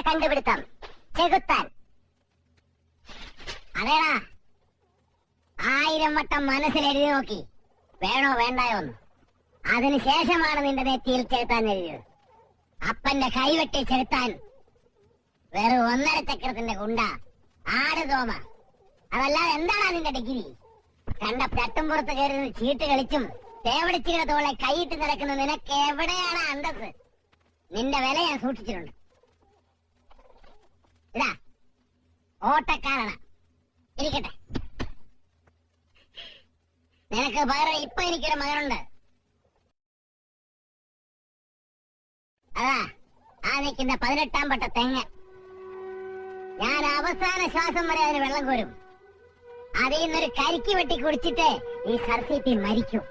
കണ്ടുപിടുത്തം ചെകുത്താൻ. അതേടാ, 1000 വട്ടം മനസ്സിൽ എഴുതി നോക്കി വേണോ വേണ്ടായോ എന്ന്. അതിനുശേഷമാണ് നിന്റെ നെറ്റിയിൽ ചെകുത്താൻ എഴുതിയത്. അപ്പന്റെ കൈവെട്ടി ചെകുത്താൻ വെറും 1.5 ചക്രത്തിന്റെ ഗുണ്ട, ആട് തോമ. അതല്ലാതെ എന്താണ് നിന്റെ ഡിഗ്രി? കണ്ട തട്ടുംപുറത്ത് കയറി ചീട്ട് കളിച്ചും തേവടിച്ചുകളെ തോളെ കൈയിട്ട് നടക്കുന്ന നിനക്ക് എവിടെയാണ് അന്തസ്? നിന്റെ വില ഞാൻ സൂക്ഷിച്ചിട്ടുണ്ട്. ഇതാ ഓട്ടക്കാരനാ, ഇരിക്കട്ടെ. നിനക്ക് പകരം ഇപ്പൊ എനിക്കൊരു മകനുണ്ട്. അതാ ആ നിൽക്കുന്ന 18-ാം പട്ട തെങ്ങ്. ഞാൻ അവസാന ശ്വാസം വരെ അതിന് വെള്ളം കോരും. അതിൽ നിന്നൊരു കരിക്ക് വെട്ടി കുടിച്ചിട്ട് ഈ സർസീറ്റി മരിക്കും.